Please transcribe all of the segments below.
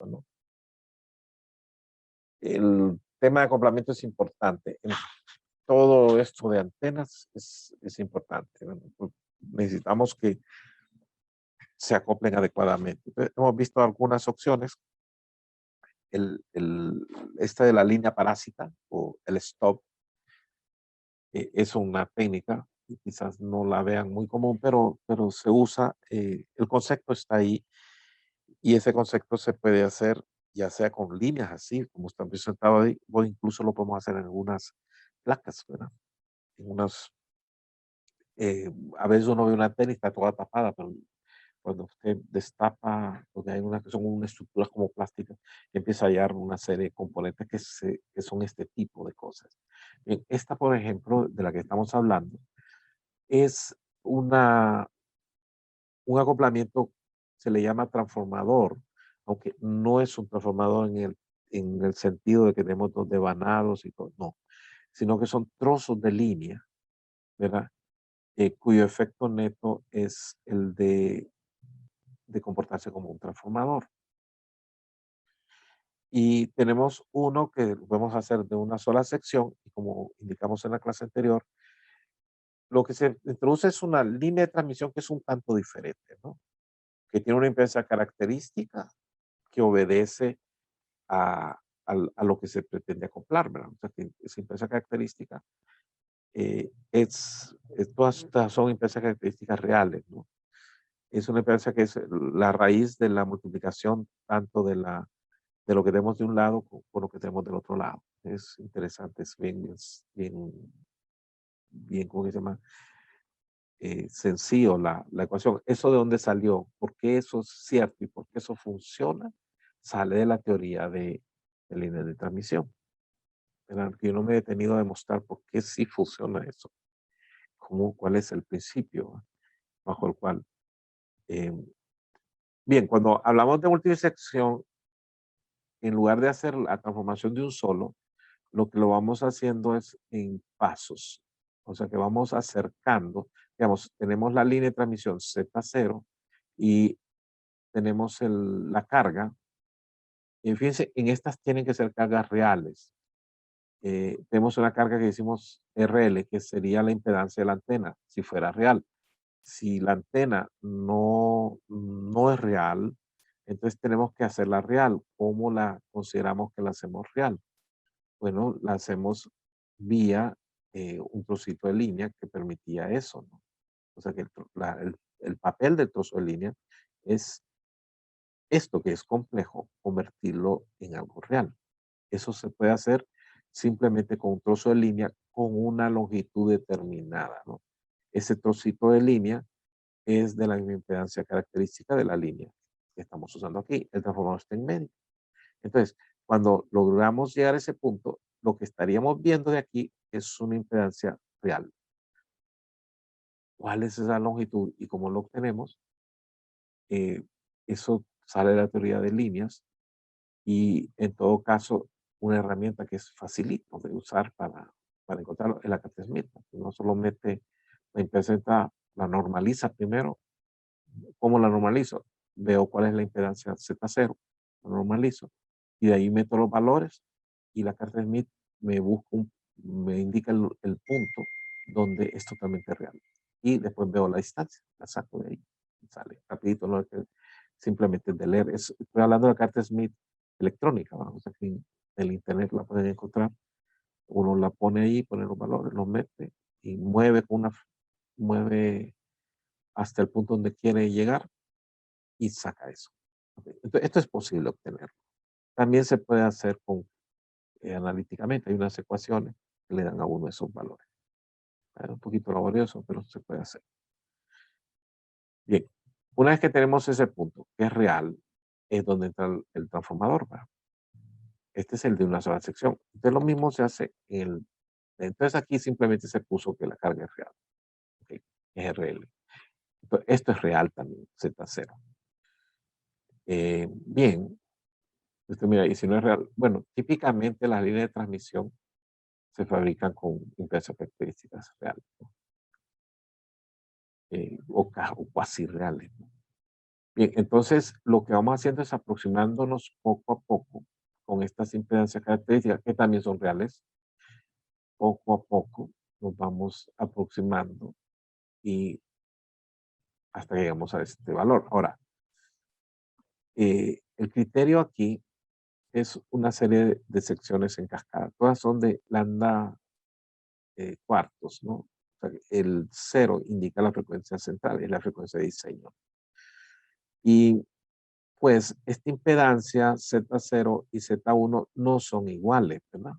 ¿no? El tema de acoplamiento es importante. En todo esto de antenas es importante, ¿no? Pues necesitamos que se acoplen adecuadamente. Entonces, hemos visto algunas opciones. Esta de la línea parásita o el stop es una técnica, y quizás no la vean muy común, pero se usa, el concepto está ahí y ese concepto se puede hacer ya sea con líneas así, como está presentado ahí, o incluso lo podemos hacer en algunas placas, ¿verdad? En unas, a veces uno ve una tela y está toda tapada, pero cuando usted destapa, porque hay unas que son unas estructuras como plásticas, empieza a hallar una serie de componentes que son este tipo de cosas. Bien, esta, por ejemplo, de la que estamos hablando, es un acoplamiento, se le llama transformador, aunque no es un transformador en el sentido de que tenemos dos devanados y todo, no, sino que son trozos de línea, ¿verdad? Cuyo efecto neto es el de comportarse como un transformador. Y tenemos uno que podemos hacer de una sola sección, y como indicamos en la clase anterior, lo que se introduce es una línea de transmisión que es un tanto diferente, ¿no? Que tiene una impedancia característica que obedece a lo que se pretende acoplar, ¿verdad? O sea, que esa impedancia característica todas estas son impedancias características reales, ¿no? Es una impedancia que es la raíz de la multiplicación tanto de lo que tenemos de un lado con lo que tenemos del otro lado. Es interesante, es bien, ¿cómo se llama? Sencillo la ecuación. ¿Eso de dónde salió? ¿Por qué eso es cierto y por qué eso funciona? Sale de la teoría de líneas de transmisión. ¿Verdad? Que yo no me he detenido a demostrar por qué sí funciona eso. ¿Cuál es el principio bajo el cual? eh, Bien, cuando hablamos de multisección, en lugar de hacer la transformación de un solo, lo que lo vamos haciendo es en pasos. O sea que vamos acercando, digamos, tenemos la línea de transmisión Z0 y tenemos la carga. Y fíjense, en estas tienen que ser cargas reales. Tenemos una carga que decimos RL, que sería la impedancia de la antena, si fuera real. Si la antena no es real, entonces tenemos que hacerla real. ¿Cómo la consideramos que la hacemos real? Bueno, la hacemos vía un trocito de línea que permitía eso, ¿no? O sea que el papel del trozo de línea es esto que es complejo, convertirlo en algo real. Eso se puede hacer simplemente con un trozo de línea con una longitud determinada, ¿no? Ese trocito de línea es de la misma impedancia característica de la línea que estamos usando aquí. El transformador está en medio. Entonces, cuando logramos llegar a ese punto, lo que estaríamos viendo de aquí es una impedancia real. ¿Cuál es esa longitud y cómo lo obtenemos? Eh, Eso sale de la teoría de líneas y en todo caso una herramienta que es facilito de usar para encontrarlo es la Cat-Smith. No solo mete la impedancia, la normaliza primero. ¿Cómo la normalizo? Veo cuál es la impedancia Z0, lo normalizo y de ahí meto los valores y la carta Smith me busca me indica el punto donde es totalmente real. Y después veo la distancia, la saco de ahí, sale rapidito, no es que simplemente de leer. Estoy hablando de la carta Smith electrónica, vamos, aquí en el internet la pueden encontrar. Uno la pone ahí, pone los valores, los mete y mueve hasta el punto donde quiere llegar y saca eso. Entonces, esto es posible obtenerlo. También se puede hacer analíticamente. Hay unas ecuaciones que le dan a uno esos valores. Es un poquito laborioso, pero se puede hacer. Bien, una vez que tenemos ese punto, que es real, es donde entra el transformador, ¿verdad? Este es el de una sola sección. Entonces, lo mismo se hace entonces aquí simplemente se puso que la carga es real, ¿ok? Es RL. Entonces, esto es real también, Z0. Bien, mira, y si no es real, bueno, típicamente las líneas de transmisión se fabrican con impresas características reales, ¿no? O casi reales, ¿no? Bien, entonces lo que vamos haciendo es aproximándonos poco a poco con estas impedancias características que también son reales. Poco a poco nos vamos aproximando y hasta que llegamos a este valor. Ahora, el criterio aquí es una serie de secciones en cascada. Todas son de lambda cuartos, ¿no? O sea, el cero indica la frecuencia central, es la frecuencia de diseño. Y pues esta impedancia Z0 y Z1 no son iguales, ¿verdad?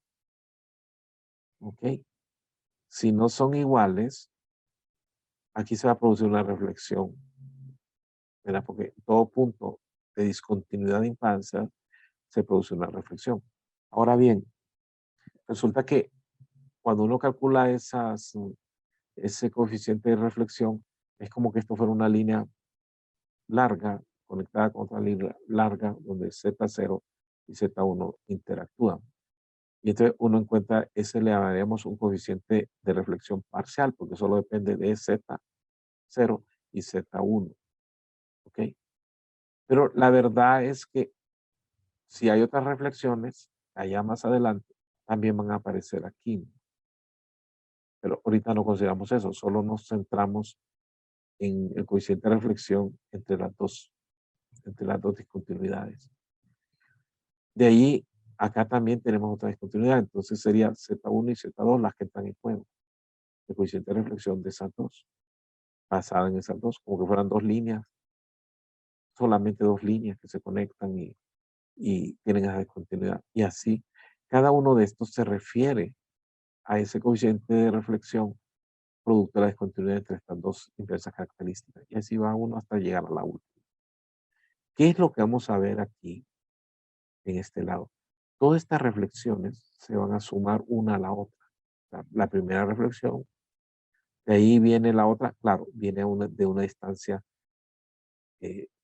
¿Ok? Si no son iguales, aquí se va a producir una reflexión, ¿verdad? Porque todo punto de discontinuidad de impedancia se produce una reflexión. Ahora bien, resulta que cuando uno calcula ese coeficiente de reflexión, es como que esto fuera una línea larga conectada con otra línea larga donde Z0 y Z1 interactúan. Y entonces uno encuentra, ese le llamaríamos un coeficiente de reflexión parcial, porque solo depende de Z0 y Z1. ¿Ok? Pero la verdad es que si hay otras reflexiones, allá más adelante, también van a aparecer aquí. Pero ahorita no consideramos eso, solo nos centramos en el coeficiente de reflexión entre las dos discontinuidades. De ahí, acá también tenemos otra discontinuidad, entonces sería Z1 y Z2 las que están en juego. El coeficiente de reflexión de esas dos, basada en esas dos, como que fueran dos líneas, solamente dos líneas que se conectan y tienen esa discontinuidad. Y así, cada uno de estos se refiere a ese coeficiente de reflexión producto de la discontinuidad entre estas dos inversas características. Y así va uno hasta llegar a la última. ¿Qué es lo que vamos a ver aquí en este lado? Todas estas reflexiones se van a sumar una a la otra. La primera reflexión, de ahí viene la otra, claro, viene de una distancia,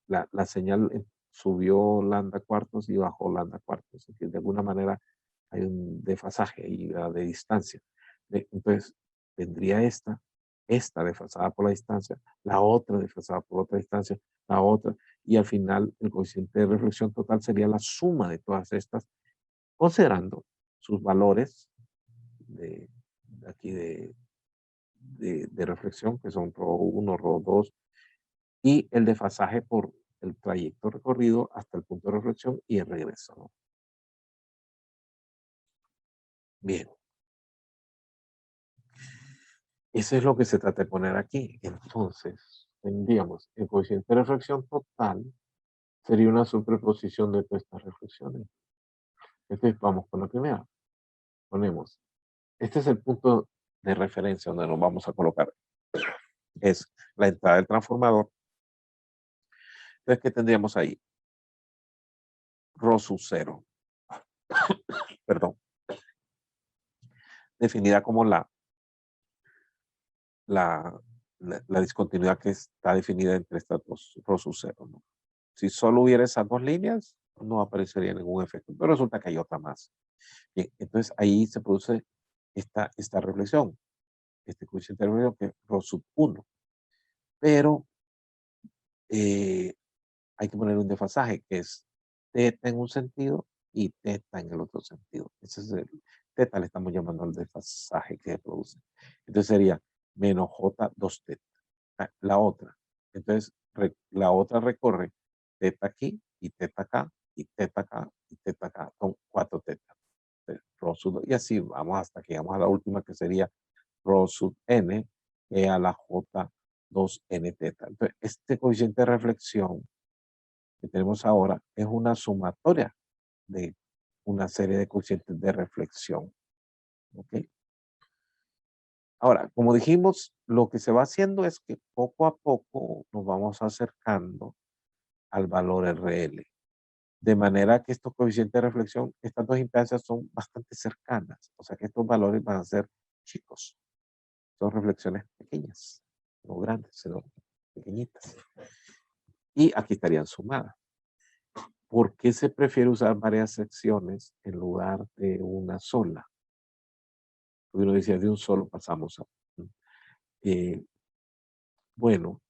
la señal subió lambda cuartos y bajó lambda cuartos, es decir, de alguna manera hay un desfasaje ahí de distancia. Entonces, vendría esta desfasada por la distancia, la otra desfasada por otra distancia, la otra, y al final el coeficiente de reflexión total sería la suma de todas estas, considerando sus valores de, aquí de reflexión, que son ρ1, ρ2, y el desfasaje por el trayecto recorrido hasta el punto de reflexión y el regreso, ¿no? Bien, eso es lo que se trata de poner aquí. Entonces, tendríamos el coeficiente de reflexión total sería una superposición de todas estas reflexiones. Entonces, vamos con la primera. Ponemos, este es el punto de referencia donde nos vamos a colocar. Es la entrada del transformador. Entonces, ¿qué tendríamos ahí? Rho sub 0. Perdón. Definida como la, la discontinuidad que está definida entre estas dos Rho sub 0, ¿no? Si solo hubiera esas dos líneas, no aparecería ningún efecto, pero resulta que hay otra más. Bien, entonces ahí se produce esta reflexión, este coeficiente de reflexión que es Rho sub 1. Pero hay que poner un desfasaje que es teta en un sentido y teta en el otro sentido. Ese es el teta, le estamos llamando al desfasaje que se produce. Entonces sería menos J 2 teta. La otra. Entonces la otra recorre teta aquí y teta acá y teta acá y teta acá. Son 4 tetas. Y así vamos hasta que llegamos a la última que sería rho sub n a la J 2n teta. Entonces, este coeficiente de reflexión que tenemos ahora es una sumatoria de una serie de coeficientes de reflexión. ¿Ok? Ahora, como dijimos, lo que se va haciendo es que poco a poco nos vamos acercando al valor RL. De manera que estos coeficientes de reflexión, estas dos impedancias son bastante cercanas. O sea que estos valores van a ser chicos. Son reflexiones pequeñas, no grandes, sino pequeñitas. Y aquí estarían sumadas. ¿Por qué se prefiere usar varias secciones en lugar de una sola? Porque uno decía, de un solo pasamos a... Eh, bueno,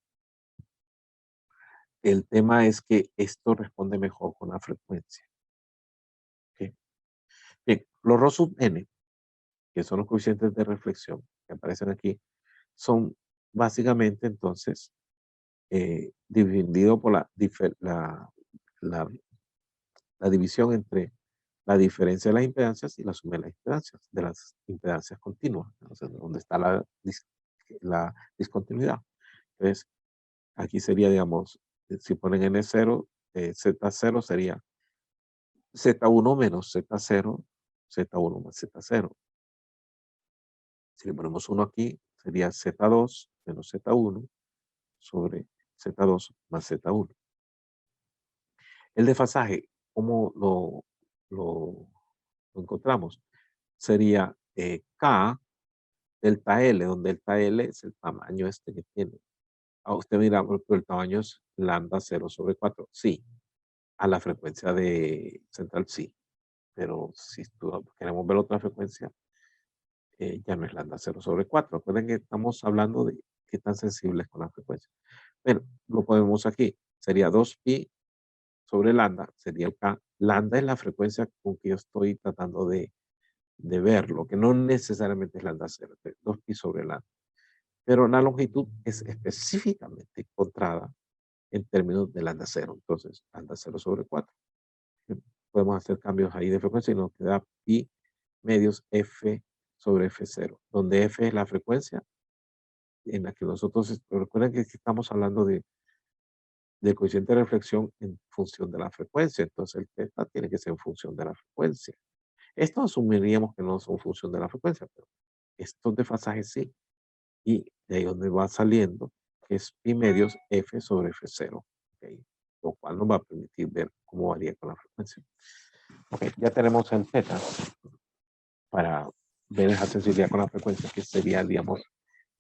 El tema es que esto responde mejor con la frecuencia. ¿Ok? Bien, los rho sub n, que son los coeficientes de reflexión que aparecen aquí, son básicamente entonces dividido por la, la división entre la diferencia de las impedancias y la suma de las impedancias continuas, o sea, donde está la discontinuidad. Entonces, aquí sería, digamos, si ponen N0, Z0 sería Z1 menos Z0, Z1 más Z0. Si le ponemos 1 aquí, sería Z2 menos Z1 sobre Z2 más Z1. El desfasaje, ¿cómo lo encontramos? Sería K delta L, donde delta L es el tamaño este que tiene. Usted dirá, pero el tamaño es lambda 0/4. Sí, a la frecuencia de central sí, pero si queremos ver otra frecuencia, ya no es lambda 0/4. Recuerden que estamos hablando de qué tan sensible es con la frecuencia. Bueno, lo ponemos aquí. Sería 2pi sobre lambda, sería el K. Lambda es la frecuencia con que yo estoy tratando de verlo, que no necesariamente es lambda 0, 2pi sobre lambda. Pero la longitud es específicamente encontrada en términos de lambda 0. Entonces, lambda 0/4. Podemos hacer cambios ahí de frecuencia y nos queda pi medios f sobre f0, donde f es la frecuencia en la que nosotros, recuerden que estamos hablando del coeficiente de reflexión en función de la frecuencia, entonces el teta tiene que ser en función de la frecuencia. Esto asumiríamos que no son función de la frecuencia, pero estos desfasajes sí, y de ahí donde va saliendo, que es pi medios f sobre f0, ¿okay? Lo cual nos va a permitir ver cómo varía con la frecuencia. Okay, ya tenemos el teta para ver esa sensibilidad con la frecuencia, que sería, digamos,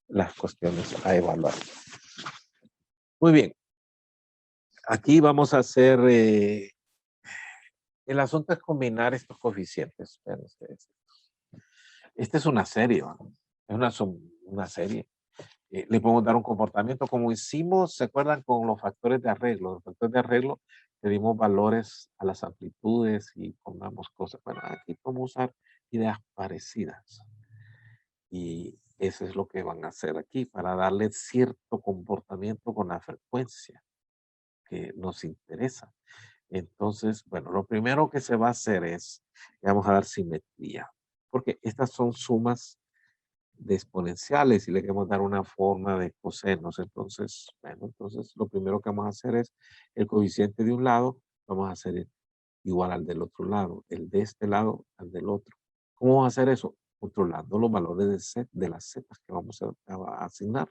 las cuestiones a evaluar. Muy bien, aquí vamos a hacer, el asunto es combinar estos coeficientes. Vean ustedes. Esta es una serie, ¿no? Es una serie. Le podemos dar un comportamiento como hicimos, ¿se acuerdan con los factores de arreglo? Los factores de arreglo le dimos valores a las amplitudes y pongamos cosas. Bueno, aquí podemos usar ideas parecidas. Y eso es lo que van a hacer aquí para darle cierto comportamiento con la frecuencia que nos interesa. Entonces, bueno, lo primero que se va a hacer es, le vamos a dar simetría, porque estas son sumas de exponenciales y le queremos dar una forma de cosenos. Entonces, bueno, entonces lo primero que vamos a hacer es el coeficiente de un lado, vamos a hacer igual al del otro lado, el de este lado al del otro. ¿Cómo vamos a hacer eso? Controlando los valores de las zetas que vamos a asignar.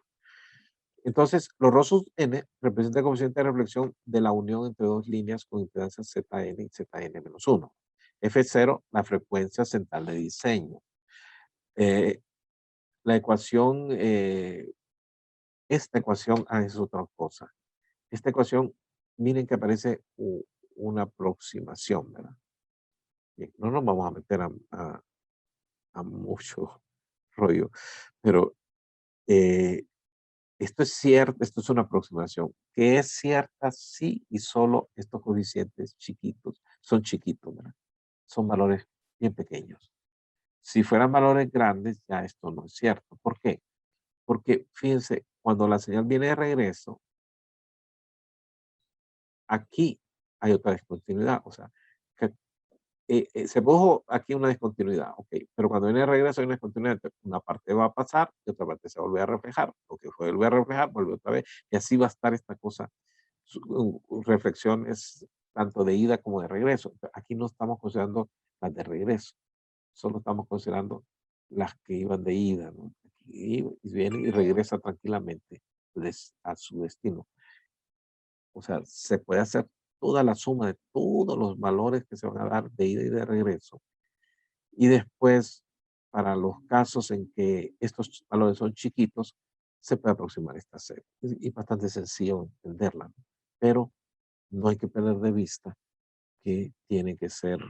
Entonces, los rho sub n representa el coeficiente de reflexión de la unión entre dos líneas con impedancias Zn y Zn-1. F0, la frecuencia central de diseño. La ecuación, esta ecuación es otra cosa. Esta ecuación, miren que aparece una aproximación, ¿verdad? Bien, no nos vamos a meter a mucho rollo, pero esto es cierto, esto es una aproximación, que es cierta sí y solo estos coeficientes chiquitos, son chiquitos, ¿verdad? Son valores bien pequeños. Si fueran valores grandes, ya esto no es cierto. ¿Por qué? Porque fíjense, cuando la señal viene de regreso, aquí hay otra discontinuidad. O sea, que, se produjo aquí una discontinuidad, ok, pero cuando viene de regreso hay una discontinuidad. Una parte va a pasar y otra parte se vuelve a reflejar. Lo que vuelve a reflejar, vuelve otra vez. Y así va a estar esta cosa. Reflexiones tanto de ida como de regreso. Aquí no estamos considerando las de regreso, solo estamos considerando las que iban de ida, ¿no? Y viene y regresa tranquilamente a su destino. O sea, se puede hacer toda la suma de todos los valores que se van a dar de ida y de regreso. Y después, para los casos en que estos valores son chiquitos, se puede aproximar esta serie. Y bastante sencillo entenderla, ¿no? Pero no hay que perder de vista que tienen que ser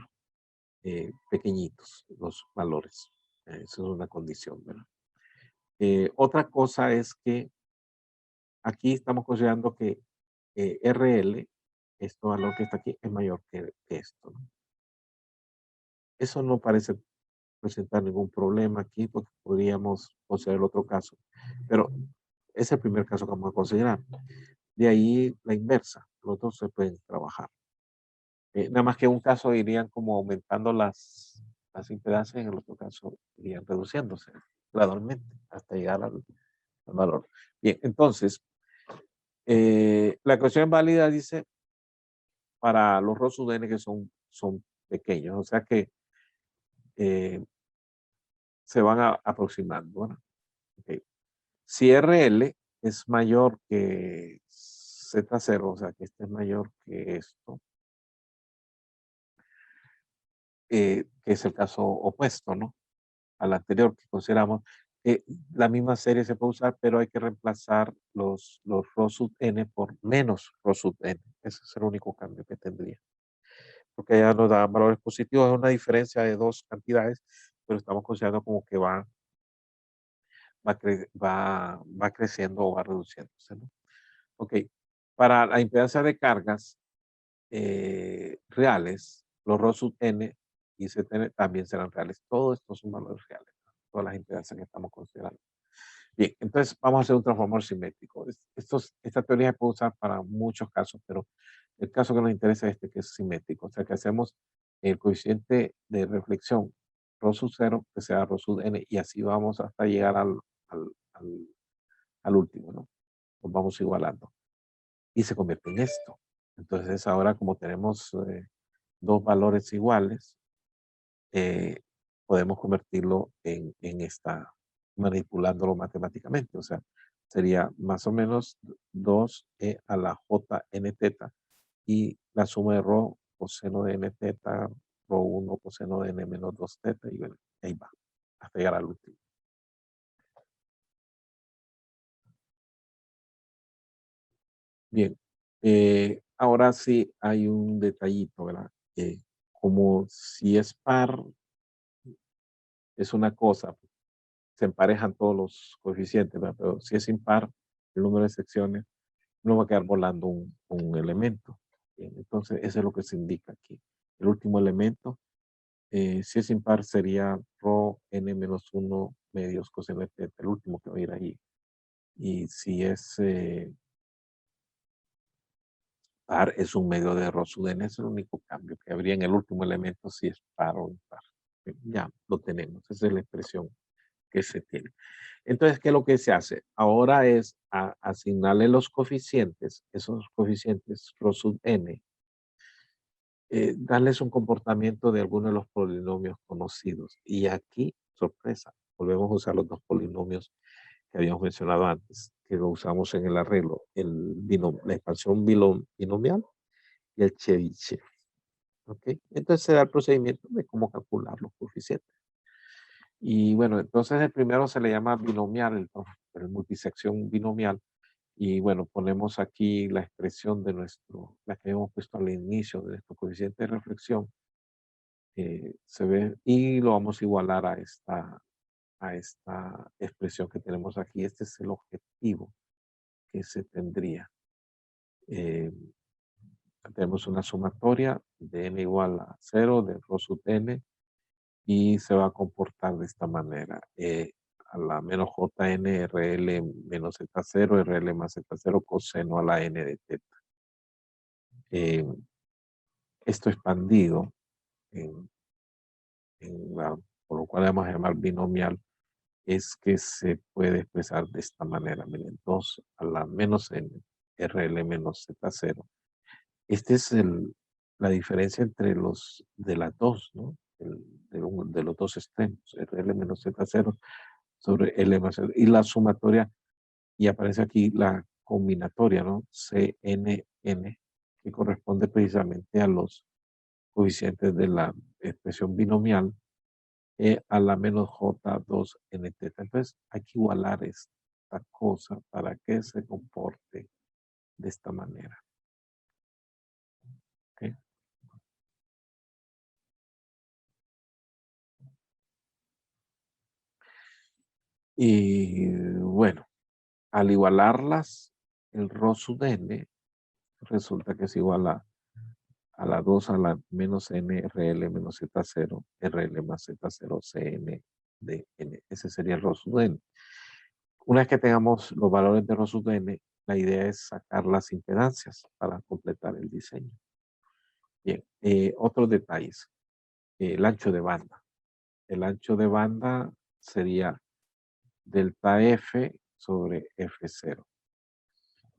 pequeñitos los valores. Eso es una condición, ¿verdad? Otra cosa es que aquí estamos considerando que RL, este valor que está aquí, es mayor que esto, ¿no? Eso no parece presentar ningún problema aquí porque podríamos considerar otro caso, pero es el primer caso que vamos a considerar. De ahí la inversa, los dos se pueden trabajar. Nada más que en un caso irían como aumentando las impedancias, en el otro caso irían reduciéndose gradualmente hasta llegar al valor. Bien, entonces, la ecuación es válida dice para los ROS UDN que son pequeños, o sea que eh, se van aproximando, ¿no? Ok. Si RL es mayor que Z0, o sea que este es mayor que esto, que es el caso opuesto, ¿no? Al anterior que consideramos, la misma serie se puede usar, pero hay que reemplazar los ρ sub n por menos ρ sub n. Ese es el único cambio que tendría. Porque ya nos da valores positivos, es una diferencia de dos cantidades, pero estamos considerando como que va creciendo o va reduciéndose, ¿no? Ok, para la impedancia de cargas reales, los ρ sub n y Zn también serán reales. Todos estos son valores reales, ¿no? Todas las impedancias que estamos considerando. Bien, entonces vamos a hacer un transformador simétrico. Esta teoría se puede usar para muchos casos, pero el caso que nos interesa es este que es simétrico. O sea, que hacemos el coeficiente de reflexión ρ sub 0, que sea ρ sub n, y así vamos hasta llegar al, al- al último, ¿no? Nos vamos igualando. Y se convierte en esto. Entonces ahora como tenemos dos valores iguales, eh, podemos convertirlo en esta, manipulándolo matemáticamente. O sea, sería más o menos 2e a la j n teta y la suma de rho coseno de n teta, rho 1 coseno de n menos 2 teta, y bueno, ahí va, hasta llegar al último. Bien, ahora sí hay un detallito, ¿verdad? Como si es par, es una cosa, se emparejan todos los coeficientes, ¿verdad? Pero si es impar, el número de secciones, no va a quedar volando un elemento. Bien, entonces, eso es lo que se indica aquí. El último elemento, si es impar, sería rho n menos 1 medios coseno de teta, el último que va a ir ahí. Y si es par, es un medio de rho sub n, es el único cambio que habría en el último elemento si es par o impar. Ya lo tenemos, esa es la expresión que se tiene. Entonces, ¿qué es lo que se hace? Ahora es asignarle los coeficientes, esos coeficientes rho sub n, darles un comportamiento de alguno de los polinomios conocidos. Y aquí, sorpresa, volvemos a usar los dos polinomios que habíamos mencionado antes, que lo usamos en el arreglo, la expansión binomial y el Chebyshev. ¿Ok? Entonces se da el procedimiento de cómo calcular los coeficientes. Y bueno, entonces el primero se le llama binomial, el multisección binomial. Y bueno, ponemos aquí la expresión de la que hemos puesto al inicio de nuestro coeficiente de reflexión. Se ve y lo vamos a igualar a esta expresión que tenemos aquí. Este es el objetivo que se tendría. Eh, Tenemos una sumatoria de n igual a 0 de rho sub n y se va a comportar de esta manera. A la menos jn rl menos z0, rl más z0 coseno a la n de teta. Eh, Esto expandido, en, por lo cual vamos a llamar binomial, es que se puede expresar de esta manera. Miren, 2 a la menos n, rl menos z0. Esta es la diferencia entre de las dos, ¿no? De los dos extremos, rl menos z0 sobre L más L. Y la sumatoria, y aparece aquí la combinatoria, ¿no? CNN, que corresponde precisamente a los coeficientes de la expresión binomial a la menos J2 n teta. Entonces hay que igualar esta cosa para que se comporte de esta manera. ¿Ok? Y bueno, al igualarlas, el ρ sub n resulta que es igual a la 2 a la menos n RL menos Z0, RL más Z0 CN de N. Ese sería el rho sub N. Una vez que tengamos los valores de rho sub N, la idea es sacar las impedancias para completar el diseño. Bien, otros detalles. El ancho de banda. El ancho de banda sería delta F sobre F0.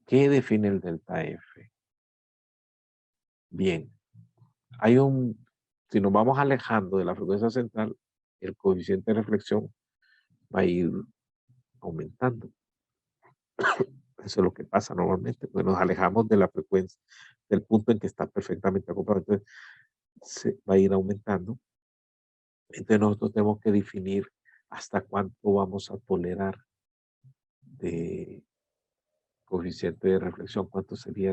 ¿Qué define el delta F? Bien, si nos vamos alejando de la frecuencia central, el coeficiente de reflexión va a ir aumentando. Eso es lo que pasa normalmente, porque nos alejamos de la frecuencia, del punto en que está perfectamente acoplado. Entonces, se va a ir aumentando. Entonces, nosotros tenemos que definir hasta cuánto vamos a tolerar de coeficiente de reflexión, cuánto sería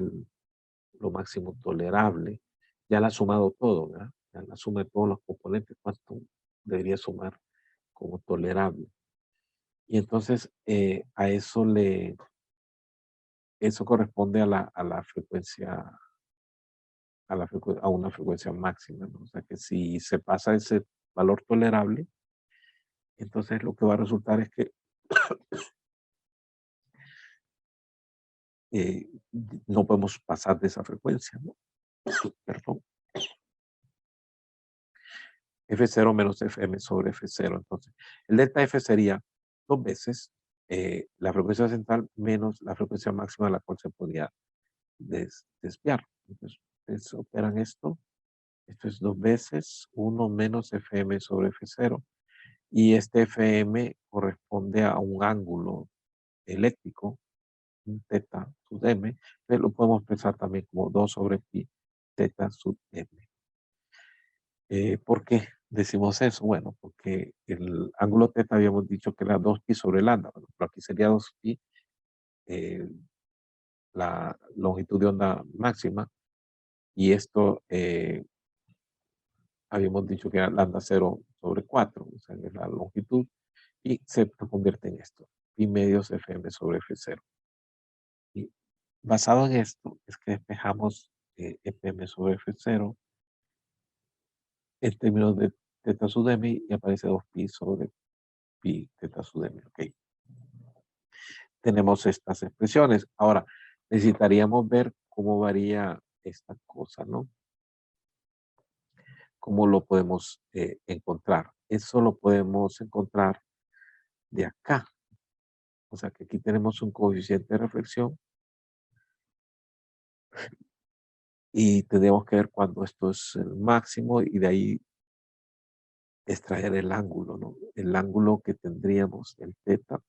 lo máximo tolerable. Ya la ha sumado todo, ¿verdad? Ya la suma de todos los componentes, cuánto debería sumar como tolerable. Y entonces eso corresponde a la frecuencia, a una frecuencia máxima, ¿no? O sea que si se pasa ese valor tolerable, entonces lo que va a resultar es que eh, no podemos pasar de esa frecuencia, ¿no? Perdón. F0 menos Fm sobre F0. Entonces, el delta F sería 2 veces la frecuencia central menos la frecuencia máxima a la cual se podía desviar. Entonces, ustedes operan esto. Esto es 2 veces 1 menos Fm sobre F0. Y este Fm corresponde a un ángulo eléctrico, un teta sub m. Pero lo podemos pensar también como 2 sobre pi teta sub m. ¿Por qué decimos eso? Bueno, porque el ángulo teta habíamos dicho que era 2pi sobre lambda. Bueno, pero aquí sería 2pi, la longitud de onda máxima. Y esto habíamos dicho que era lambda 0 sobre 4, o sea, es la longitud. Y se convierte en esto, pi medios Fm sobre F0. Y basado en esto, es que despejamos Fm sobre F0 en términos de teta sub m y aparece 2pi sobre pi teta sub m. Ok. Tenemos estas expresiones. Ahora, necesitaríamos ver cómo varía esta cosa, ¿no? ¿Cómo lo podemos encontrar? Eso lo podemos encontrar de acá. O sea que aquí tenemos un coeficiente de reflexión y tenemos que ver cuándo esto es el máximo y de ahí extraer el ángulo, ¿no? El ángulo que tendríamos, el teta,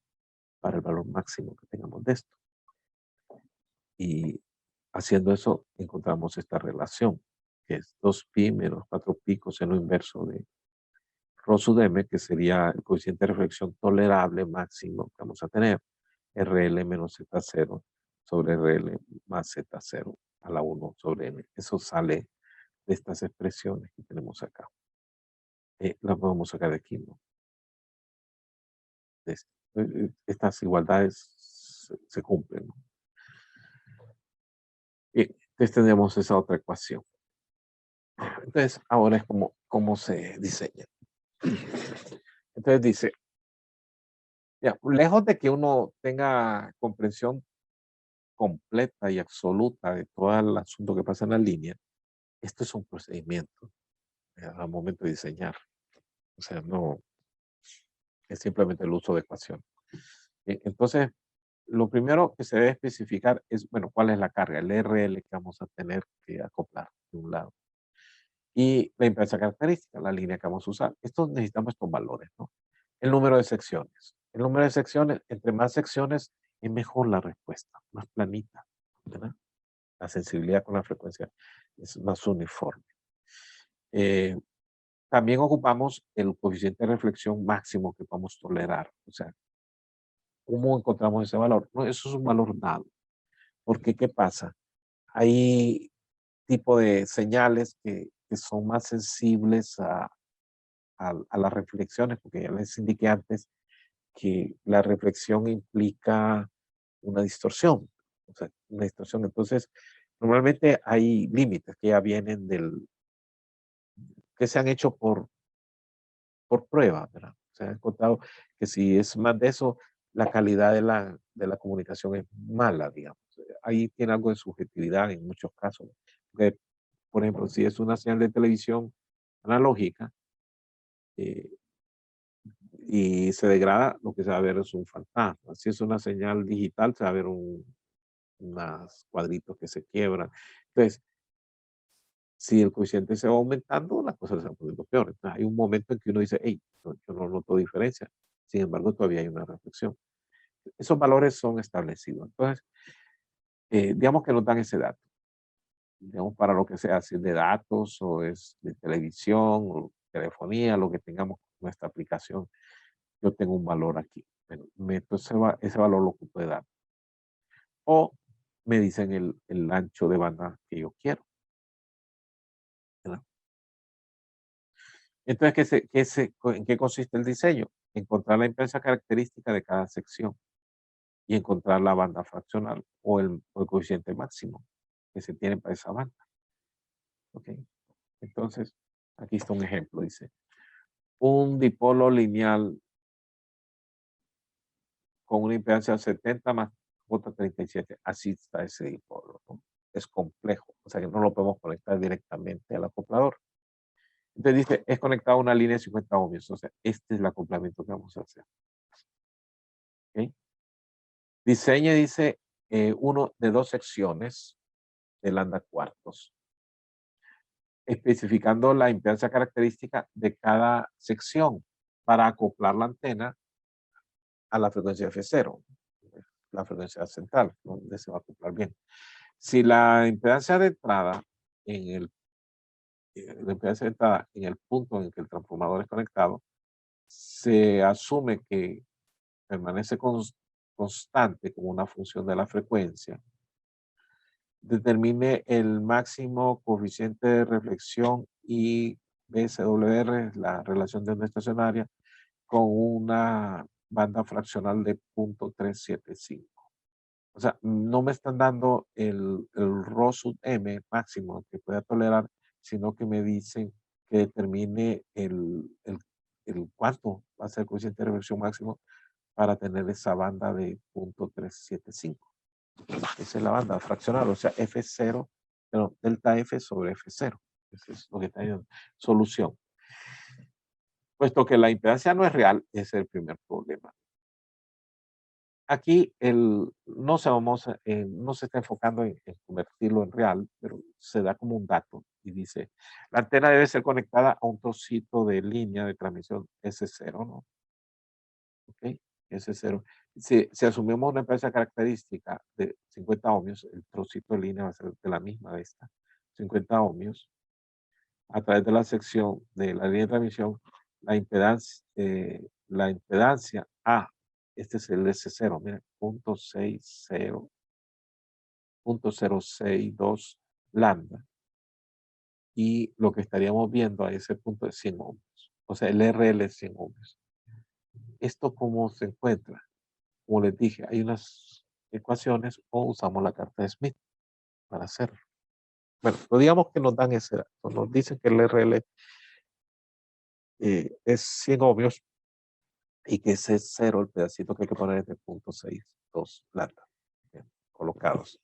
para el valor máximo que tengamos de esto. Y haciendo eso encontramos esta relación, que es 2pi menos 4pi coseno inverso de rho sub m, que sería el coeficiente de reflexión tolerable máximo que vamos a tener, RL menos Z0 sobre RL más Z0 a la 1 sobre n. Eso sale de estas expresiones que tenemos acá. Las podemos sacar de aquí, ¿no? Estas igualdades se cumplen, ¿no? Bien, entonces tenemos esa otra ecuación. Entonces, ahora es como cómo se diseña. Entonces dice, ya, lejos de que uno tenga comprensión completa y absoluta de todo el asunto que pasa en la línea, esto es un procedimiento al momento de diseñar. O sea, no es simplemente el uso de ecuación. Entonces, lo primero que se debe especificar es, bueno, cuál es la carga, el RL que vamos a tener que acoplar de un lado. Y la impedancia característica, la línea que vamos a usar. Esto necesitamos estos valores, ¿no? El número de secciones. El número de secciones, entre más secciones, es mejor la respuesta, más planita, ¿verdad? La sensibilidad con la frecuencia es más uniforme. Eh, También ocupamos el coeficiente de reflexión máximo que podemos tolerar. O sea, ¿cómo encontramos ese valor? No, eso es un valor dado. Porque, ¿qué pasa? Hay tipo de señales que son más sensibles a las reflexiones, porque ya les indiqué antes que la reflexión implica una distorsión. O sea, una distorsión. Entonces, Normalmente hay límites que ya vienen que se han hecho por prueba, ¿verdad? Se ha encontrado que si es más de eso, la calidad de la comunicación es mala, digamos. Ahí tiene algo de subjetividad en muchos casos. Porque, por ejemplo, si es una señal de televisión analógica eh, y se degrada, lo que se va a ver es un fantasma. Si es una señal digital, se va a ver unos cuadritos que se quiebran. Entonces, si el coeficiente se va aumentando, las cosas se van poniendo peor. Entonces, hay un momento en que uno dice, hey, yo no noto diferencia. Sin embargo, todavía hay una reflexión. Esos valores son establecidos. Entonces, digamos que nos dan ese dato. Digamos, para lo que sea, si es de datos o es de televisión o telefonía, lo que tengamos con nuestra aplicación, yo tengo un valor aquí. Bueno, meto ese valor lo ocupo de datos. O me dicen el ancho de banda que yo quiero. ¿Verdad? Entonces, ¿en qué consiste el diseño? Encontrar la empresa característica de cada sección y encontrar la banda fraccional o el coeficiente máximo que se tiene para esa banda. ¿Ok? Entonces, aquí está un ejemplo, dice, un dipolo lineal con una impedancia de 70 más J 37. Así está ese dipolo, ¿no? Es complejo, o sea que no lo podemos conectar directamente al acoplador. Entonces dice, es conectado a una línea de 50 ohmios, o sea, este es el acoplamiento que vamos a hacer. ¿Ok? Diseñe, dice, uno de 2 secciones de lambda cuartos, especificando la impedancia característica de cada sección para acoplar la antena a la frecuencia F0, la frecuencia central, donde se va a acoplar bien. Si la impedancia de entrada la impedancia de entrada en el punto en que el transformador es conectado, se asume que permanece constante como una función de la frecuencia, determine el máximo coeficiente de reflexión y BSWR, la relación de onda estacionaria, con una banda fraccional de 0.375. O sea, no me están dando el Rho sub M máximo que pueda tolerar, sino que me dicen que determine el cuánto va a ser el coeficiente de reversión máximo para tener esa banda de 0.375. Esa es la banda fraccional, o sea, F0, pero delta F sobre F0. Eso es lo que está en solución. Puesto que la impedancia no es real, ese es el primer problema. Aquí no se está enfocando en convertirlo en real, pero se da como un dato y dice, la antena debe ser conectada a un trocito de línea de transmisión S0, ¿no? ¿Ok? S0. Si asumimos una empresa característica de 50 ohmios, el trocito de línea va a ser de la misma de esta, 50 ohmios, a través de la sección de la línea de transmisión, la impedancia A, este es el S0, miren, 0.62 lambda. Y lo que estaríamos viendo a ese punto es 100 ohmios. O sea, el RL es 100 ohmios. ¿Esto cómo se encuentra? Como les dije, hay unas ecuaciones o usamos la carta de Smith para hacerlo. Bueno, pues digamos que nos dan ese dato. Nos dicen que el RL es 100 ohmios y que ese es 0, el pedacito que hay que poner es de 0.62 lambda. Bien, colocados.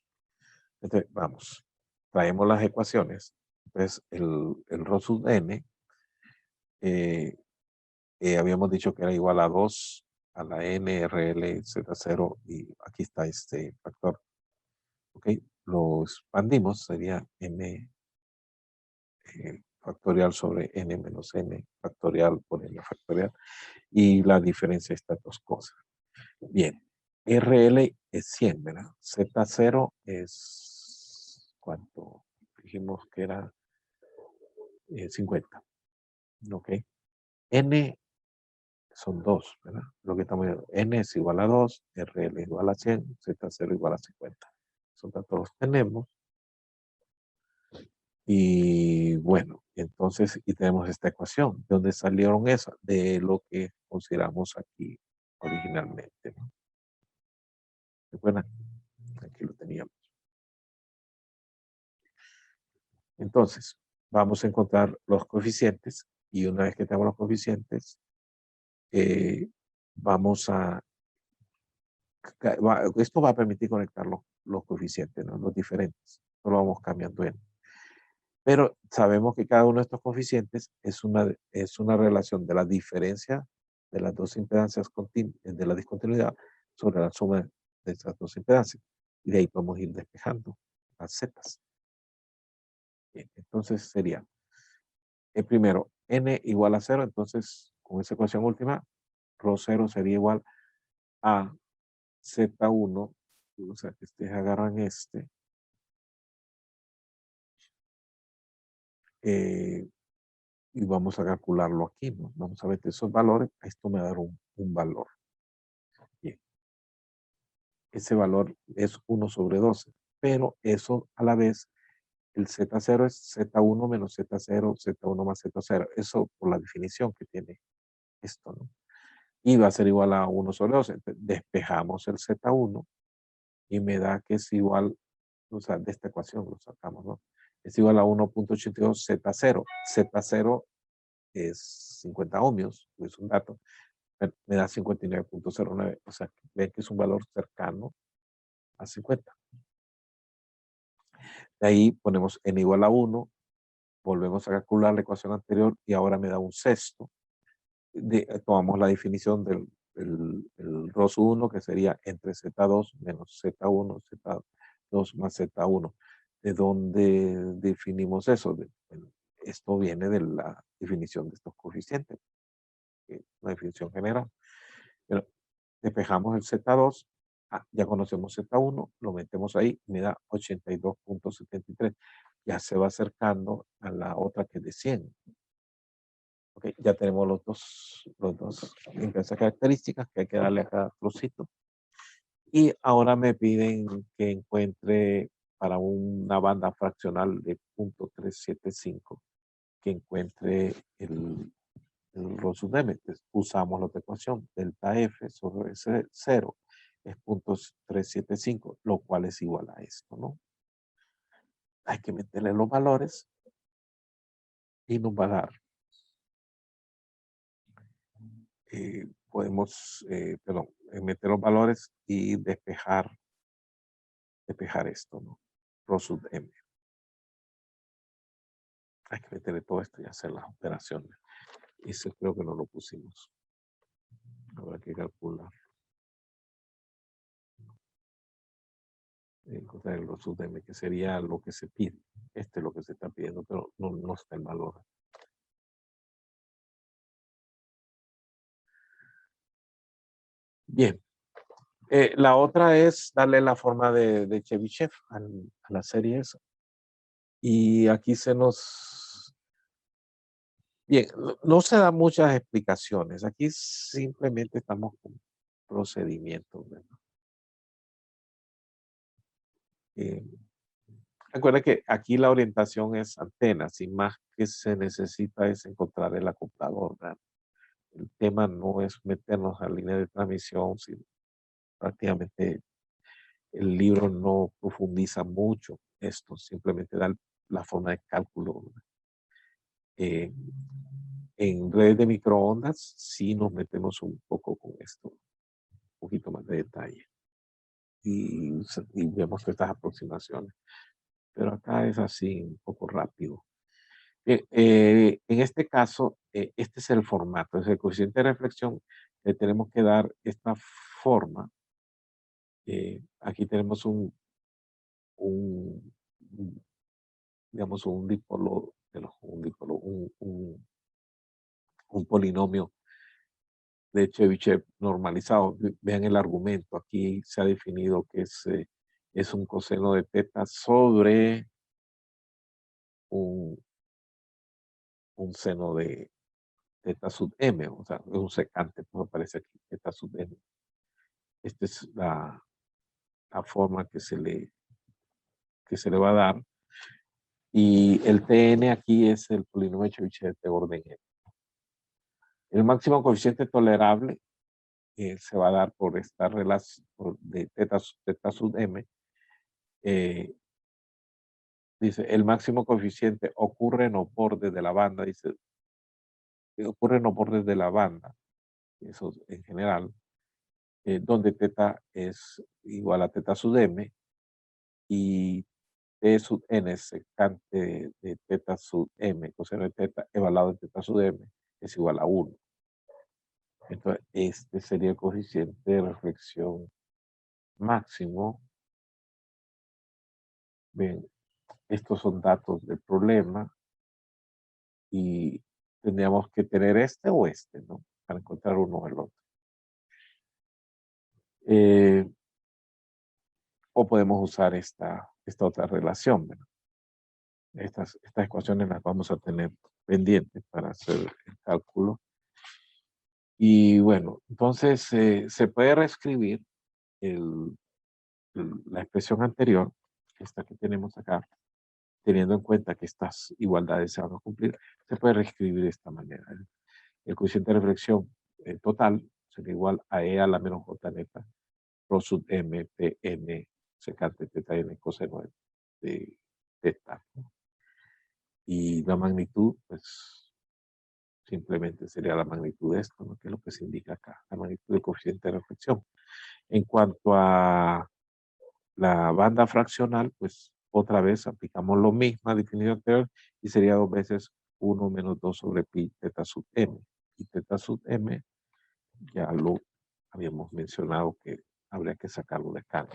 Entonces, vamos, traemos las ecuaciones. Entonces, el Rho sub n, eh, habíamos dicho que era igual a 2 a la n RL Z0 y aquí está este factor. ¿Ok? Lo expandimos, sería n factorial sobre n menos n factorial por n factorial y la diferencia de estas dos cosas. Bien, RL es 100, ¿verdad? Z0 es, ¿cuánto? Dijimos que era 50, ¿ok? N son 2, ¿verdad? Lo que estamos viendo, N es igual a 2, RL es igual a 100, Z0 igual a 50. Esos datos los tenemos. Y bueno, entonces, y tenemos esta ecuación. ¿De dónde salieron esas? De lo que consideramos aquí originalmente, ¿no? ¿Recuerdan? Aquí lo teníamos. Entonces, vamos a encontrar los coeficientes y una vez que tengamos los coeficientes, vamos a... Esto va a permitir conectar los coeficientes, ¿no? Los diferentes. No lo vamos cambiando en. Pero sabemos que cada uno de estos coeficientes es una relación de la diferencia de las dos impedancias de la discontinuidad sobre la suma de esas dos impedancias. Y de ahí podemos ir despejando las zetas. Bien, entonces sería el primero, n igual a 0. Entonces, con esa ecuación última, ρ0 sería igual a z1. O sea, que ustedes agarran eh, y vamos a calcularlo aquí, ¿no? Vamos a ver esos valores. Esto me va a dar un valor. Bien. Ese valor es 1 sobre 12. Pero eso a la vez, el z0 es z1 menos z0, z1 más z0. Eso por la definición que tiene esto, ¿no? Y va a ser igual a 1 sobre 12. Entonces, despejamos el z1 y me da que es igual, o sea, de esta ecuación lo sacamos, ¿no? Es igual a 1.82 z0. Z0 es 50 ohmios, es un dato. Me da 59.09. O sea, ven que es un valor cercano a 50. De ahí ponemos n igual a 1, volvemos a calcular la ecuación anterior y ahora me da un sexto. Tomamos la definición del el ROS1, que sería entre Z2 menos Z1, Z2 más Z1. ¿De dónde definimos eso? Esto viene de la definición de estos coeficientes, una definición general. Pero despejamos el Z2, ya conocemos Z1, lo metemos ahí, me da 82.73. Ya se va acercando a la otra que es de 100. Okay, ya tenemos los dos impresas características que hay que darle a cada trocito. Y ahora me piden que encuentre para una banda fraccional de 0.375, que encuentre el Rossum Entonces, usamos la otra ecuación, delta F sobre ese 0 es 0.375, lo cual es igual a esto, ¿no? Hay que meterle los valores y nos va a dar. Podemos, meter los valores y despejar esto, ¿no? Rossum M. Hay que meterle todo esto y hacer las operaciones. Eso creo que no lo pusimos. Habrá que calcular. Encontrar el Rossum M, que sería lo que se pide. Este es lo que se está pidiendo, pero no está el valor. Bien. La otra es darle la forma de Chebyshev a la serie esa. Y aquí se nos... Bien, no se dan muchas explicaciones. Aquí simplemente estamos con procedimientos, ¿verdad? Recuerda que aquí la orientación es antena, sin más que se necesita es encontrar el acoplador, ¿verdad? El tema no es meternos a línea de transmisión, sino prácticamente el libro no profundiza mucho esto, simplemente da la forma de cálculo. Eh, en redes de microondas sí nos metemos un poco con esto, un poquito más de detalle. Y vemos estas aproximaciones. Pero acá es así, un poco rápido. En este caso, este es el formato, es el coeficiente de reflexión. Le tenemos que dar esta forma. Aquí tenemos un, digamos, un dipolo, un polinomio de Chebyshev normalizado. Vean el argumento. Aquí se ha definido que es un coseno de teta sobre un, un seno de teta sub m. O sea, es un secante, como aparece aquí, teta sub m. Esta es la forma que se le va a dar. Y el Tn aquí es el polinomio de Chebyshev de orden n. El máximo coeficiente tolerable se va a dar por esta relación de teta sub m, Dice, el máximo coeficiente ocurre en los bordes de la banda, dice, ocurre en los bordes de la banda, eso en general, donde teta es igual a teta sub m y T sub n es secante de teta sub m, coseno de teta, evaluado en teta sub m, es igual a 1. Entonces, este sería el coeficiente de reflexión máximo. Bien, estos son datos del problema y tendríamos que tener este o este, ¿no? Para encontrar uno o el otro. O podemos usar esta otra relación, ¿verdad? Estas ecuaciones las vamos a tener pendientes para hacer el cálculo. Y bueno, entonces se puede reescribir la expresión anterior, esta que tenemos acá, teniendo en cuenta que estas igualdades se van a cumplir, se puede reescribir de esta manera. El coeficiente de reflexión total sería igual a E a la menos J neta, rho sub M, P, N, secante teta N, coseno de teta, ¿no? Y la magnitud, pues, simplemente sería la magnitud de esto, ¿no? Que es lo que se indica acá, la magnitud del coeficiente de reflexión. En cuanto a la banda fraccional, pues, otra vez aplicamos lo misma definición anterior y sería 2 veces 1 menos 2 sobre pi teta sub m. Y teta sub m ya lo habíamos mencionado que habría que sacarlo de acá, ¿no?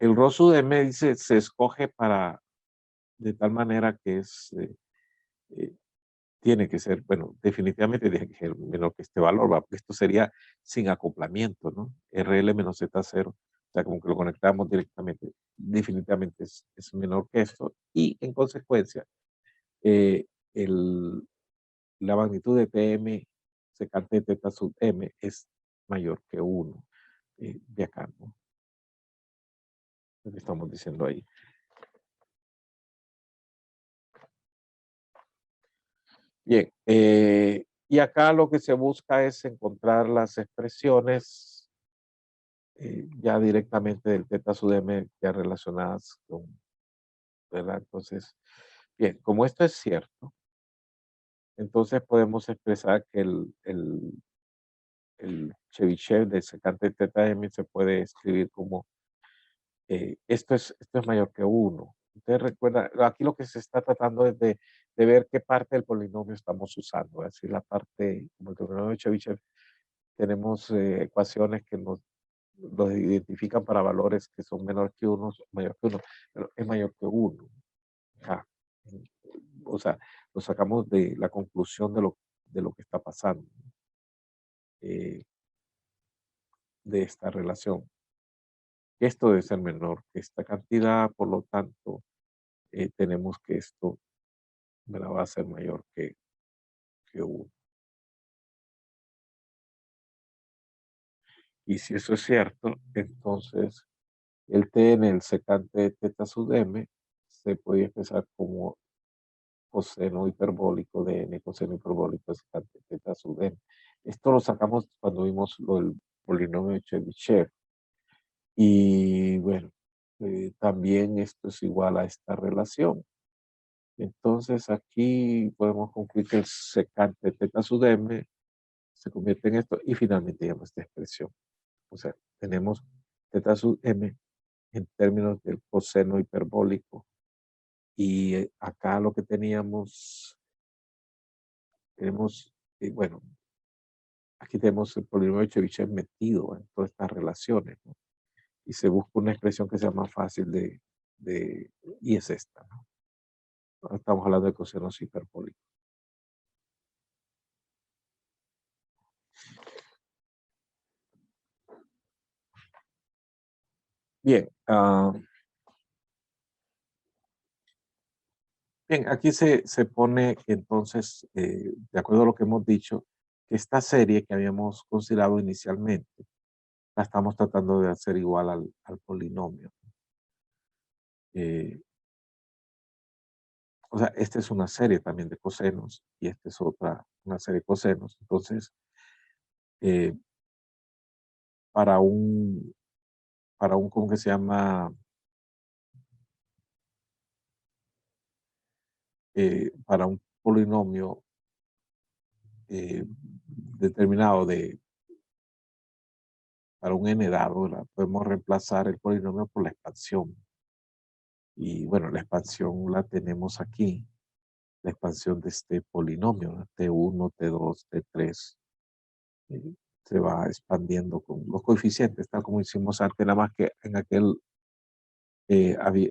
El rho sub m dice, se escoge para, de tal manera que es, tiene que ser, bueno, definitivamente tiene que ser menor que este valor, ¿va? Porque esto sería sin acoplamiento, ¿no? RL menos Z0, o sea, como que lo conectamos directamente. Definitivamente es menor que esto. Y en consecuencia, eh, el, la magnitud de PM secante teta sub M es mayor que 1 de acá, ¿no? Lo que estamos diciendo ahí. Bien, y acá lo que se busca es encontrar las expresiones ya directamente del teta sub m ya relacionadas con, ¿verdad? Entonces, bien, como esto es cierto, entonces podemos expresar que el Chebyshev de secante teta m se puede escribir como esto es mayor que 1. Ustedes recuerdan, aquí lo que se está tratando es de ver qué parte del polinomio estamos usando. Es decir, la parte, como el polinomio de Chebyshev, tenemos ecuaciones que nos los identifican para valores que son menor que 1, mayor que 1, pero es mayor que 1. O sea, lo sacamos de la conclusión de lo que está pasando, eh, de esta relación. Esto debe ser menor que esta cantidad, por lo tanto, tenemos que esto va a ser mayor que 1. Y si eso es cierto, entonces el t en el secante de teta sub m se puede expresar como coseno hiperbólico de n, coseno hiperbólico de secante teta sub n. Esto lo sacamos cuando vimos lo del polinomio de Chebyshev. Y bueno, también esto es igual a esta relación. Entonces aquí podemos concluir que el secante teta sub m se convierte en esto y finalmente llama esta expresión. O sea, tenemos teta sub m en términos del coseno hiperbólico y acá lo que tenemos, bueno, aquí tenemos el polinomio de Chebyshev metido en todas estas relaciones, ¿no? Y se busca una expresión que sea más fácil y es esta, ¿no? Estamos hablando de cosenos hiperbólicos. Bien, bien, aquí se pone entonces, de acuerdo a lo que hemos dicho, que esta serie que habíamos considerado inicialmente, la estamos tratando de hacer igual al polinomio. Eh, o sea, esta es una serie también de cosenos y esta es una serie de cosenos. Entonces, eh, para un para un, ¿cómo que se llama? Para un polinomio determinado para un n dado, ¿verdad? Podemos reemplazar el polinomio por la expansión. Y bueno, la expansión la tenemos aquí, la expansión de este polinomio, ¿verdad? T1, T2, T3. Se va expandiendo con los coeficientes, tal como hicimos antes, nada más que en aquel,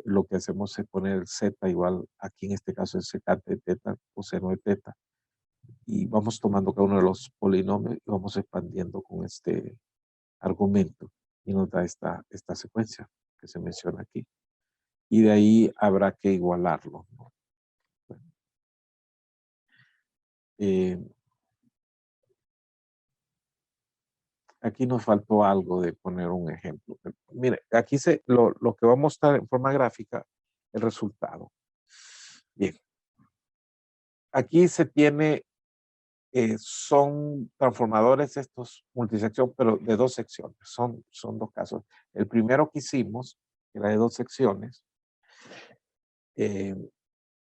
lo que hacemos es poner el z igual, aquí en este caso es secante de teta o seno de teta. Y vamos tomando cada uno de los polinomios y vamos expandiendo con este argumento y nos da esta secuencia que se menciona aquí. Y de ahí habrá que igualarlo, ¿no? Bueno, eh, aquí nos faltó algo de poner un ejemplo. Mire, aquí lo que va a mostrar en forma gráfica el resultado. Bien, aquí se tiene, son transformadores estos multisección, pero de dos secciones, son dos casos. El primero que hicimos, que era de dos secciones, eh,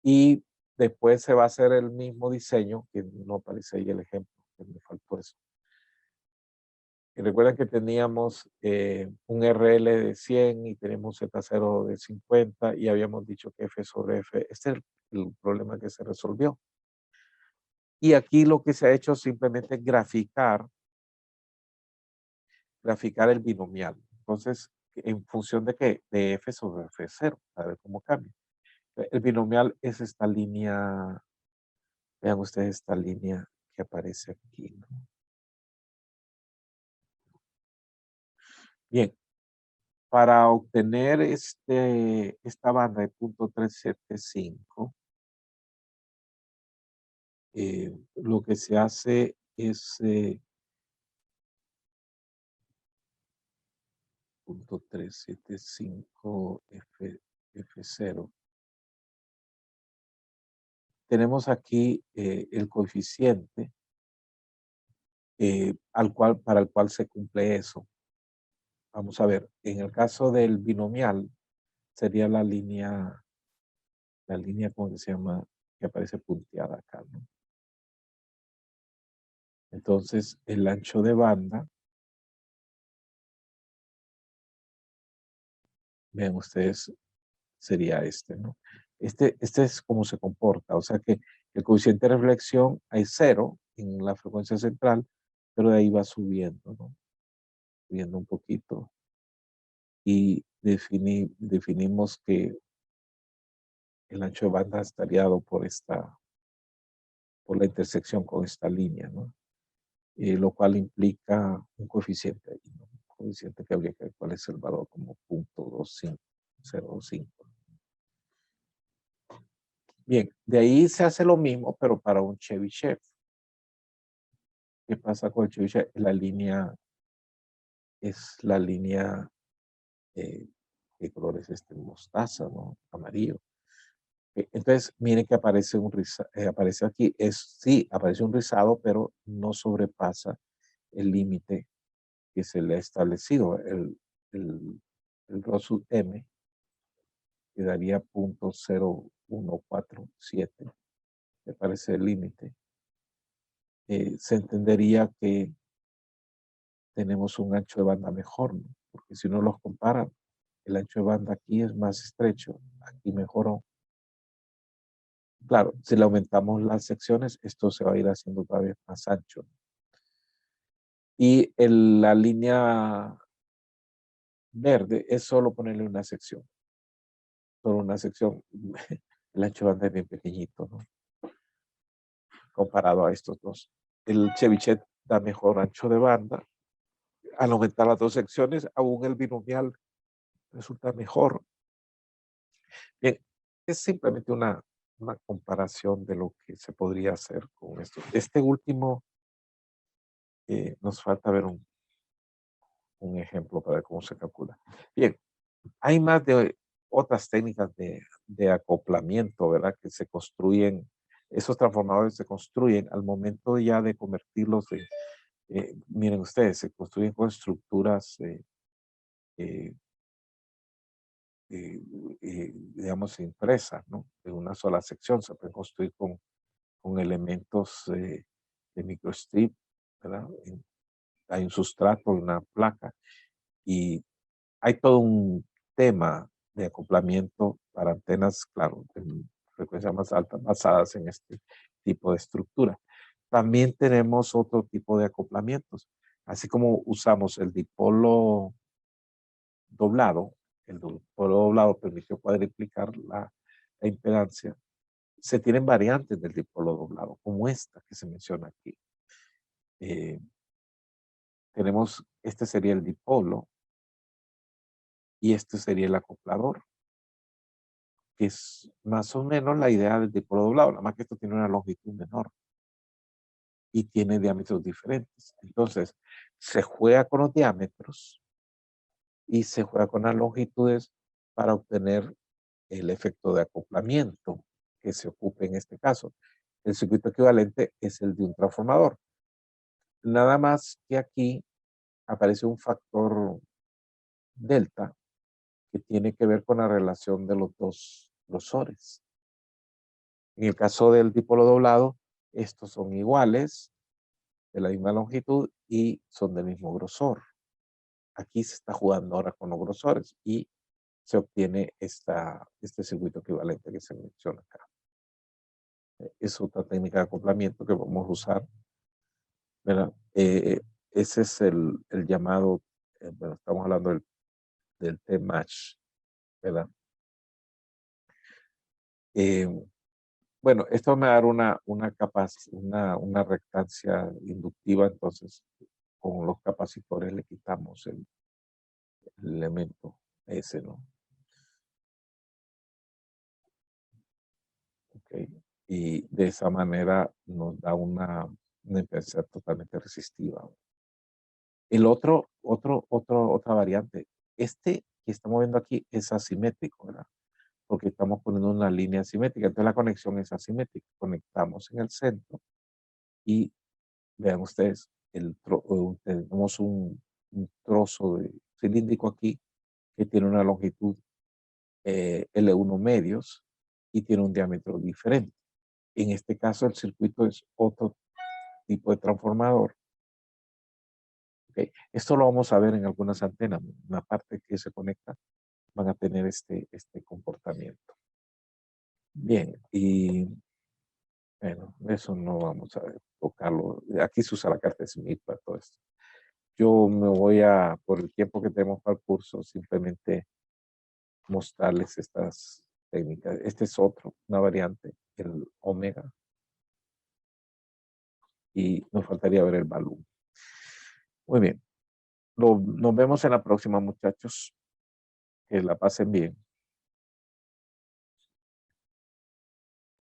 y después se va a hacer el mismo diseño, que no aparece ahí el ejemplo, que me faltó eso. Y recuerden que teníamos un RL de 100 y tenemos Z0 de 50 y habíamos dicho que F sobre F, este es el problema que se resolvió. Y aquí lo que se ha hecho simplemente es graficar el binomial. Entonces, ¿en función de qué? De F sobre F0, a ver cómo cambia. El binomial es esta línea, vean ustedes esta línea que aparece aquí, ¿no? Bien, para obtener esta banda de punto 375, lo que se hace es punto 375 F0. Tenemos aquí el coeficiente para el cual se cumple eso. Vamos a ver, en el caso del binomial, sería la línea, ¿cómo se llama? Que aparece punteada acá, ¿no? Entonces, el ancho de banda, vean ustedes, sería este, ¿no? Este es cómo se comporta, o sea que el coeficiente de reflexión hay 0 en la frecuencia central, pero de ahí va subiendo, ¿no? Subiendo un poquito. Y definimos que el ancho de banda estaría dado por la intersección con esta línea, ¿no? Lo cual implica un coeficiente ahí, ¿no? Un coeficiente que habría que ver cuál es el valor, como 0.25. Bien, de ahí se hace lo mismo, pero para un Chebyshev. ¿Qué pasa con el Chebyshev? Es la línea, ¿qué color es este? Mostaza, ¿no? Amarillo. Entonces, miren que aparece aparece aquí, sí, aparece un rizado, pero no sobrepasa el límite que se le ha establecido, el rho sub m, que daría 0.0147, me parece el límite. Se entendería que tenemos un ancho de banda mejor, ¿no? Porque si uno los compara, el ancho de banda aquí es más estrecho, aquí mejoró. Claro, si le aumentamos las secciones, esto se va a ir haciendo todavía más ancho. Y la línea verde es solo ponerle una sección. Solo una sección. El ancho de banda es bien pequeñito, ¿no? Comparado a estos dos. El Chebyshev da mejor ancho de banda. Al aumentar las dos secciones, aún el binomial resulta mejor. Bien, es simplemente una comparación de lo que se podría hacer con esto. Este último, nos falta ver un ejemplo para ver cómo se calcula. Bien, hay más de otras técnicas de acoplamiento, ¿verdad? Que se construyen, esos transformadores se construyen al momento ya de convertirlos miren ustedes, se construyen con estructuras digamos, impresas, ¿no? De una sola sección. Se pueden construir con elementos de microstrip, ¿verdad? Hay un sustrato, una placa, y hay todo un tema de acoplamiento para antenas, claro, en frecuencias más altas, basadas en este tipo de estructura. También tenemos otro tipo de acoplamientos. Así como usamos el dipolo doblado, el dipolo doblado permitió cuadriplicar la impedancia. Se tienen variantes del dipolo doblado, como esta que se menciona aquí. Tenemos, este sería el dipolo y este sería el acoplador, que es más o menos la idea del dipolo doblado, nada más que esto tiene una longitud menor y tiene diámetros diferentes. Entonces, se juega con los diámetros y se juega con las longitudes para obtener el efecto de acoplamiento que se ocupe en este caso. El circuito equivalente es el de un transformador. Nada más que aquí aparece un factor delta que tiene que ver con la relación de los dos grosores. En el caso del dipolo doblado, estos son iguales, de la misma longitud y son del mismo grosor. Aquí se está jugando ahora con los grosores y se obtiene este circuito equivalente que se menciona acá. Es otra técnica de acoplamiento que vamos a usar, ¿verdad? Ese es el llamado, bueno, estamos hablando del T-match, ¿verdad? Bueno, esto me va a dar una reactancia inductiva, entonces con los capacitores le quitamos el elemento ese, ¿no? Ok. Y de esa manera nos da una impedancia totalmente resistiva. El otra variante, este que estamos viendo aquí es asimétrico, ¿verdad? Porque estamos poniendo una línea asimétrica, entonces la conexión es asimétrica. Conectamos en el centro y vean ustedes, tenemos un trozo de cilíndrico aquí que tiene una longitud L1 medios y tiene un diámetro diferente. En este caso, el circuito es otro tipo de transformador. ¿Okay? Esto lo vamos a ver en algunas antenas. Una parte que se conecta van a tener este comportamiento. Bien, y bueno, eso no vamos a tocarlo. Aquí se usa la carta de Smith para todo esto. Yo me voy por el tiempo que tenemos para el curso, simplemente mostrarles estas técnicas. Este es otro, una variante, el omega. Y nos faltaría ver el balón. Muy bien. Nos vemos en la próxima, muchachos. Que la pasen bien.